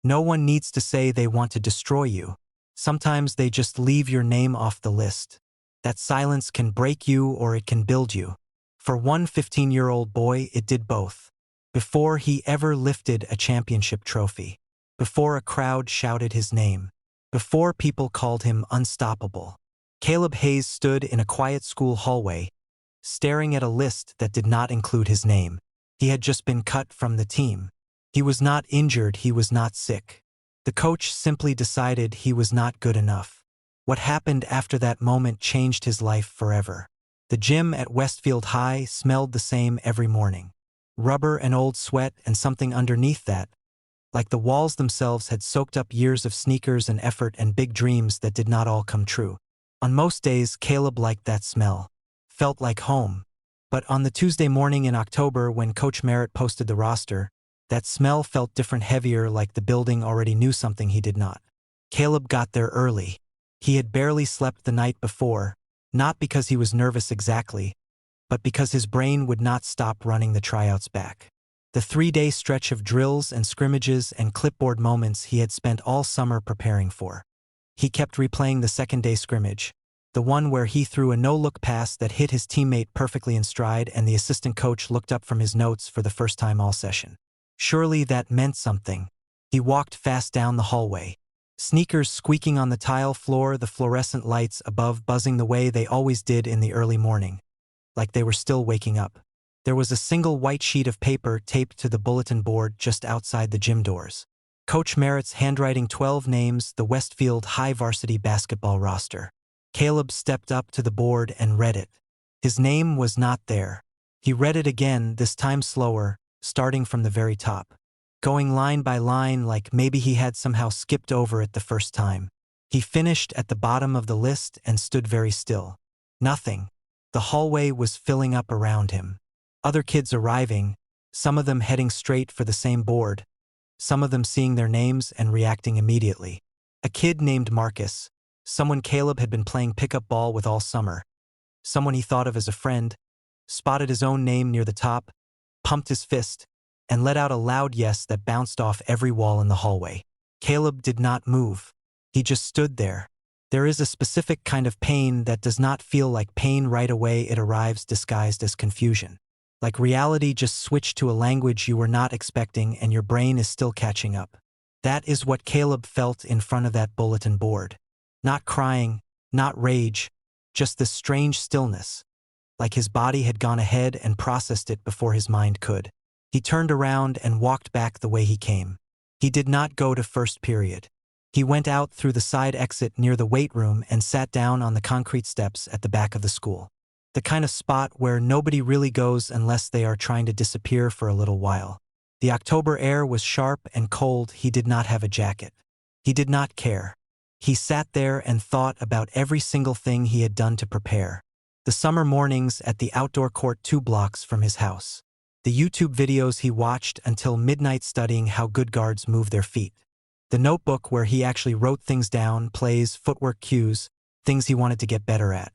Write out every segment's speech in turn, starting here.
No one needs to say they want to destroy you. Sometimes they just leave your name off the list. That silence can break you or it can build you. For one 15-year-old boy, it did both. Before he ever lifted a championship trophy. Before a crowd shouted his name. Before people called him unstoppable. Caleb Hayes stood in a quiet school hallway, staring at a list that did not include his name. He had just been cut from the team. He was not injured, he was not sick. The coach simply decided he was not good enough. What happened after that moment changed his life forever. The gym at Westfield High smelled the same every morning. Rubber and old sweat and something underneath that, like the walls themselves had soaked up years of sneakers and effort and big dreams that did not all come true. On most days, Caleb liked that smell. Felt like home. But on the Tuesday morning in October when Coach Merritt posted the roster, that smell felt different, heavier, like the building already knew something he did not. Caleb got there early. He had barely slept the night before, not because he was nervous exactly, but because his brain would not stop running the tryouts back. The 3-day stretch of drills and scrimmages and clipboard moments he had spent all summer preparing for. He kept replaying the second-day scrimmage, the one where he threw a no-look pass that hit his teammate perfectly in stride and the assistant coach looked up from his notes for the first time all session. Surely that meant something. He walked fast down the hallway. Sneakers squeaking on the tile floor, the fluorescent lights above buzzing the way they always did in the early morning. Like they were still waking up. There was a single white sheet of paper taped to the bulletin board just outside the gym doors. Coach Merritt's handwriting, 12 names, the Westfield High varsity basketball roster. Caleb stepped up to the board and read it. His name was not there. He read it again, this time slower, starting from the very top. Going line by line like maybe he had somehow skipped over it the first time. He finished at the bottom of the list and stood very still. Nothing. The hallway was filling up around him. Other kids arriving, some of them heading straight for the same board, some of them seeing their names and reacting immediately. A kid named Marcus, someone Caleb had been playing pickup ball with all summer, someone he thought of as a friend, spotted his own name near the top, pumped his fist, and let out a loud yes that bounced off every wall in the hallway. Caleb did not move. He just stood there. There is a specific kind of pain that does not feel like pain right away. It arrives disguised as confusion. Like reality just switched to a language you were not expecting and your brain is still catching up. That is what Caleb felt in front of that bulletin board. Not crying, not rage, just this strange stillness. Like his body had gone ahead and processed it before his mind could. He turned around and walked back the way he came. He did not go to first period. He went out through the side exit near the weight room and sat down on the concrete steps at the back of the school. The kind of spot where nobody really goes unless they are trying to disappear for a little while. The October air was sharp and cold. He did not have a jacket. He did not care. He sat there and thought about every single thing he had done to prepare. The summer mornings at the outdoor court 2 blocks from his house. The YouTube videos he watched until midnight studying how good guards move their feet. The notebook where he actually wrote things down, plays, footwork cues, things he wanted to get better at.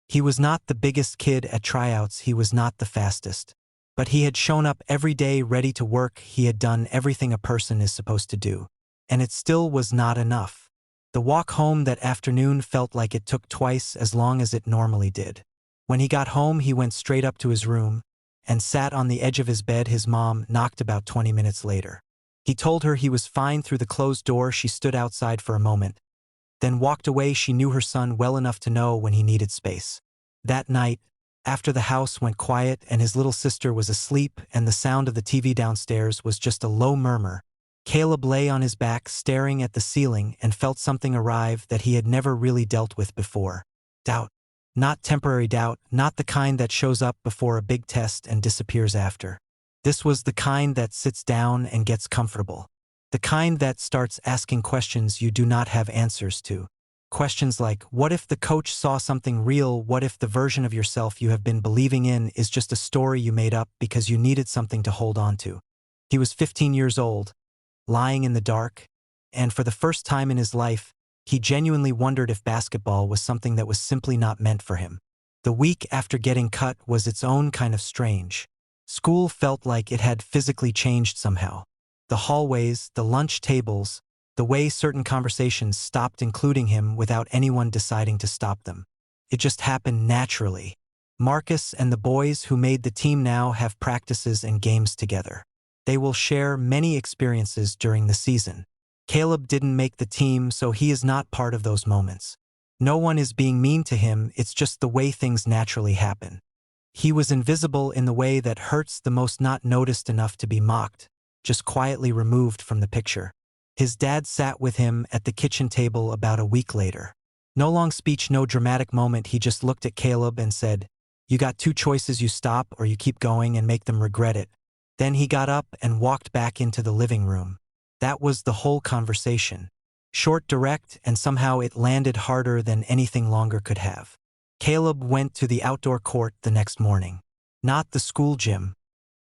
He was not the biggest kid at tryouts, he was not the fastest. But he had shown up every day ready to work, he had done everything a person is supposed to do. And it still was not enough. The walk home that afternoon felt like it took twice as long as it normally did. When he got home, he went straight up to his room and sat on the edge of his bed. His mom knocked about 20 minutes later. He told her he was fine through the closed door. She stood outside for a moment, then walked away. She knew her son well enough to know when he needed space. That night, after the house went quiet and his little sister was asleep and the sound of the TV downstairs was just a low murmur, Caleb lay on his back staring at the ceiling and felt something arrive that he had never really dealt with before. Doubt. Not temporary doubt, not the kind that shows up before a big test and disappears after. This was the kind that sits down and gets comfortable. The kind that starts asking questions you do not have answers to. Questions like, what if the coach saw something real? What if the version of yourself you have been believing in is just a story you made up because you needed something to hold on to? He was 15 years old, lying in the dark, and for the first time in his life, he genuinely wondered if basketball was something that was simply not meant for him. The week after getting cut was its own kind of strange. School felt like it had physically changed somehow. The hallways, the lunch tables, the way certain conversations stopped including him without anyone deciding to stop them. It just happened naturally. Marcus and the boys who made the team now have practices and games together. They will share many experiences during the season. Caleb didn't make the team, so he is not part of those moments. No one is being mean to him, it's just the way things naturally happen. He was invisible in the way that hurts the most, not noticed enough to be mocked, just quietly removed from the picture. His dad sat with him at the kitchen table about a week later. No long speech, no dramatic moment, he just looked at Caleb and said, "You got two choices, you stop or you keep going and make them regret it." Then he got up and walked back into the living room. That was the whole conversation. Short, direct, and somehow it landed harder than anything longer could have. Caleb went to the outdoor court the next morning. Not the school gym.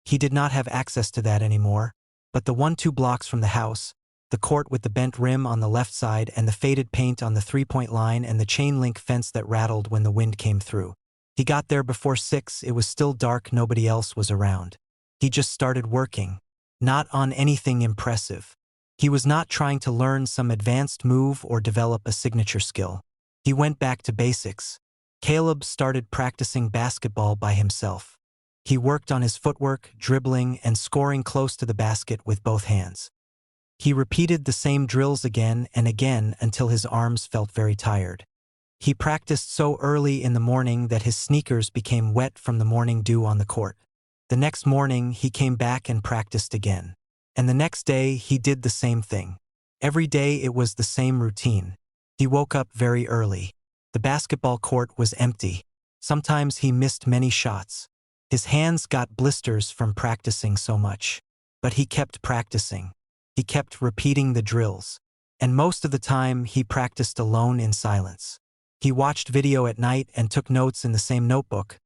He did not have access to that anymore, but the one 2 blocks from the house, the court with the bent rim on the left side and the faded paint on the 3-point line and the chain-link fence that rattled when the wind came through. He got there before 6, it was still dark, nobody else was around. He just started working. Not on anything impressive. He was not trying to learn some advanced move or develop a signature skill. He went back to basics. Caleb started practicing basketball by himself. He worked on his footwork, dribbling, and scoring close to the basket with both hands. He repeated the same drills again and again until his arms felt very tired. He practiced so early in the morning that his sneakers became wet from the morning dew on the court. The next morning, he came back and practiced again. And the next day, he did the same thing. Every day it was the same routine. He woke up very early. The basketball court was empty. Sometimes he missed many shots. His hands got blisters from practicing so much. But he kept practicing. He kept repeating the drills. And most of the time, he practiced alone in silence. He watched video at night and took notes in the same notebook,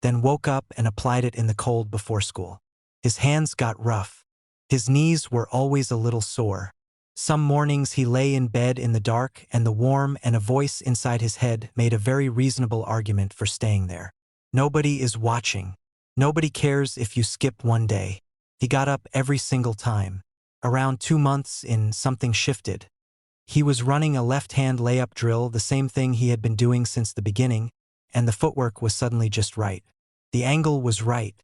then woke up and applied it in the cold before school. His hands got rough. His knees were always a little sore. Some mornings he lay in bed in the dark and the warm and a voice inside his head made a very reasonable argument for staying there. Nobody is watching. Nobody cares if you skip one day. He got up every single time. Around 2 months in, something shifted. He was running a left-hand layup drill, the same thing he had been doing since the beginning, and the footwork was suddenly just right. The angle was right.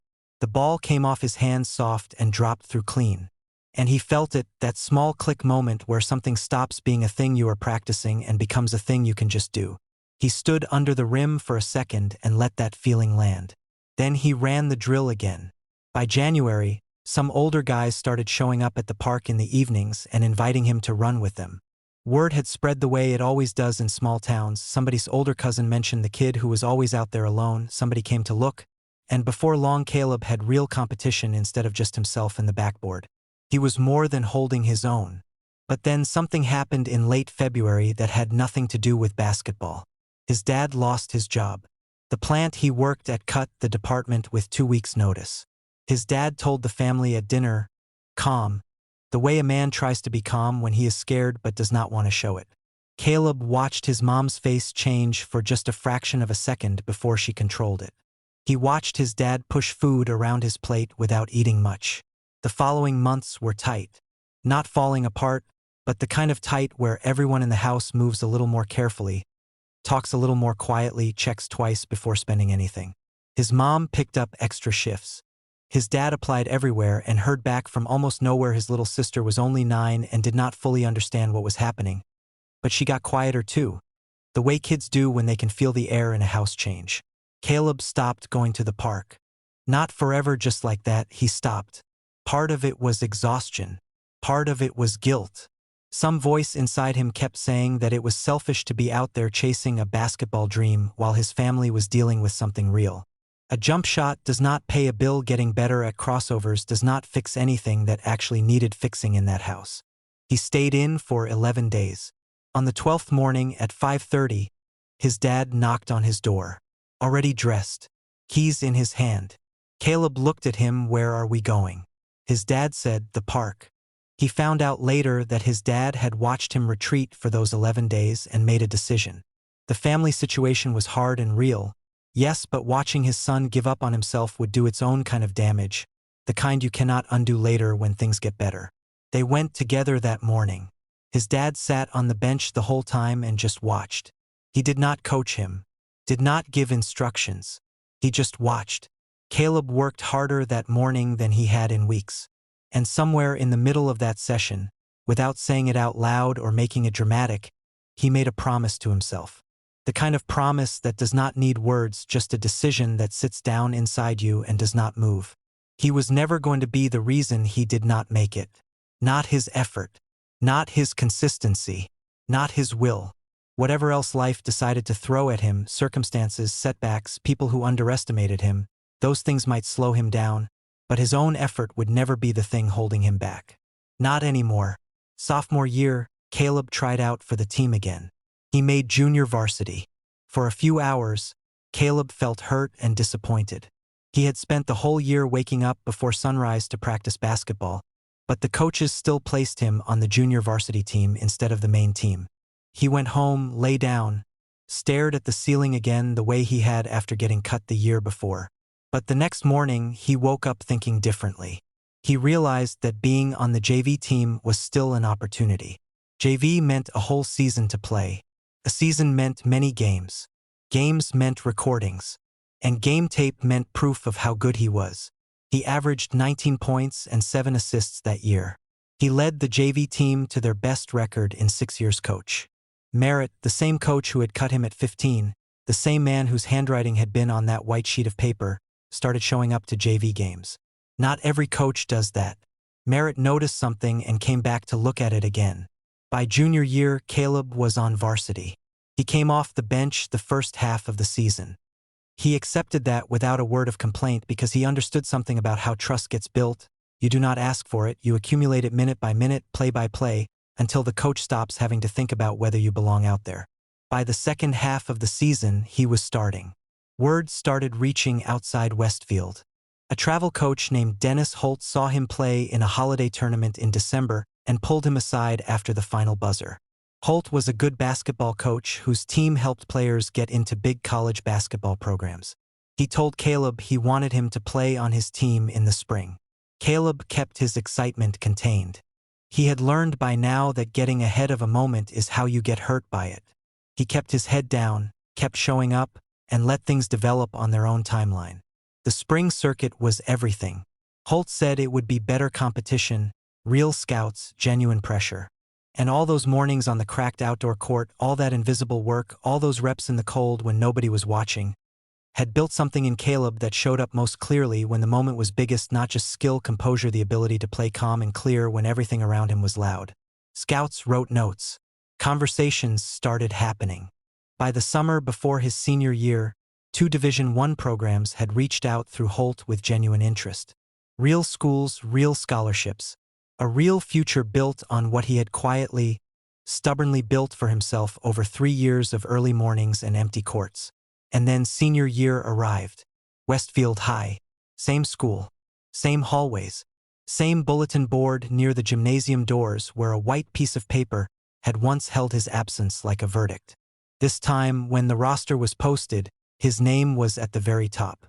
The ball came off his hands soft and dropped through clean. And he felt it, that small click moment where something stops being a thing you are practicing and becomes a thing you can just do. He stood under the rim for a second and let that feeling land. Then he ran the drill again. By January, some older guys started showing up at the park in the evenings and inviting him to run with them. Word had spread the way it always does in small towns. Somebody's older cousin mentioned the kid who was always out there alone. Somebody came to look, and before long Caleb had real competition instead of just himself and the backboard. He was more than holding his own. But then something happened in late February that had nothing to do with basketball. His dad lost his job. The plant he worked at cut the department with 2 weeks' notice. His dad told the family at dinner, calm, the way a man tries to be calm when he is scared but does not want to show it. Caleb watched his mom's face change for just a fraction of a second before she controlled it. He watched his dad push food around his plate without eating much. The following months were tight. Not falling apart, but the kind of tight where everyone in the house moves a little more carefully, talks a little more quietly, checks twice before spending anything. His mom picked up extra shifts. His dad applied everywhere and heard back from almost nowhere. His little sister was only 9 and did not fully understand what was happening. But she got quieter too, the way kids do when they can feel the air in a house change. Caleb stopped going to the park. Not forever, just like that, he stopped. Part of it was exhaustion. Part of it was guilt. Some voice inside him kept saying that it was selfish to be out there chasing a basketball dream while his family was dealing with something real. A jump shot does not pay a bill. Getting better at crossovers does not fix anything that actually needed fixing in that house. He stayed in for 11 days. On the 12th morning at 5:30, his dad knocked on his door. Already dressed, keys in his hand. Caleb looked at him. Where are we going? His dad said, the park. He found out later that his dad had watched him retreat for those 11 days and made a decision. The family situation was hard and real. Yes, but watching his son give up on himself would do its own kind of damage, the kind you cannot undo later when things get better. They went together that morning. His dad sat on the bench the whole time and just watched. He did not coach him, did not give instructions. He just watched. Caleb worked harder that morning than he had in weeks. And somewhere in the middle of that session, without saying it out loud or making it dramatic, he made a promise to himself. The kind of promise that does not need words, just a decision that sits down inside you and does not move. He was never going to be the reason he did not make it. Not his effort. Not his consistency. Not his will. Whatever else life decided to throw at him, circumstances, setbacks, people who underestimated him, those things might slow him down, but his own effort would never be the thing holding him back. Not anymore. Sophomore year, Caleb tried out for the team again. He made junior varsity. For a few hours, Caleb felt hurt and disappointed. He had spent the whole year waking up before sunrise to practice basketball, but the coaches still placed him on the junior varsity team instead of the main team. He went home, lay down, stared at the ceiling again the way he had after getting cut the year before. But the next morning, he woke up thinking differently. He realized that being on the JV team was still an opportunity. JV meant a whole season to play. A season meant many games. Games meant recordings. And game tape meant proof of how good he was. He averaged 19 points and 7 assists that year. He led the JV team to their best record in 6 years. Coach Merritt, the same coach who had cut him at 15, the same man whose handwriting had been on that white sheet of paper, started showing up to JV games. Not every coach does that. Merritt noticed something and came back to look at it again. By junior year, Caleb was on varsity. He came off the bench the first half of the season. He accepted that without a word of complaint because he understood something about how trust gets built. You do not ask for it, you accumulate it minute by minute, play by play, until the coach stops having to think about whether you belong out there. By the second half of the season, he was starting. Word started reaching outside Westfield. A travel coach named Dennis Holt saw him play in a holiday tournament in December and pulled him aside after the final buzzer. Holt was a good basketball coach whose team helped players get into big college basketball programs. He told Caleb he wanted him to play on his team in the spring. Caleb kept his excitement contained. He had learned by now that getting ahead of a moment is how you get hurt by it. He kept his head down, kept showing up, and let things develop on their own timeline. The spring circuit was everything. Holt said it would be better competition, real scouts, genuine pressure. And all those mornings on the cracked outdoor court, all that invisible work, all those reps in the cold when nobody was watching, had built something in Caleb that showed up most clearly when the moment was biggest, not just skill, composure, the ability to play calm and clear when everything around him was loud. Scouts wrote notes. Conversations started happening. By the summer before his senior year, 2 Division I programs had reached out through Holt with genuine interest. Real schools, real scholarships. A real future built on what he had quietly, stubbornly built for himself over 3 years of early mornings and empty courts. And then senior year arrived. Westfield High. Same school. Same hallways. Same bulletin board near the gymnasium doors where a white piece of paper had once held his absence like a verdict. This time, when the roster was posted, his name was at the very top.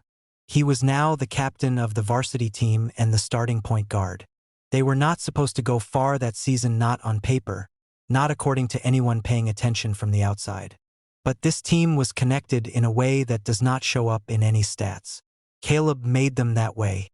He was now the captain of the varsity team and the starting point guard. They were not supposed to go far that season, not on paper, not according to anyone paying attention from the outside. But this team was connected in a way that does not show up in any stats. Caleb made them that way.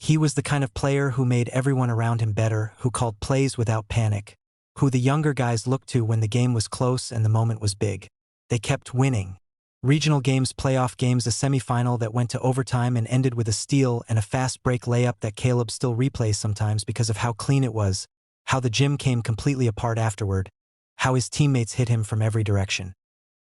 He was the kind of player who made everyone around him better, who called plays without panic, who the younger guys looked to when the game was close and the moment was big. They kept winning. Regional games, playoff games, a semifinal that went to overtime and ended with a steal and a fast break layup that Caleb still replays sometimes because of how clean it was, how the gym came completely apart afterward, how his teammates hit him from every direction.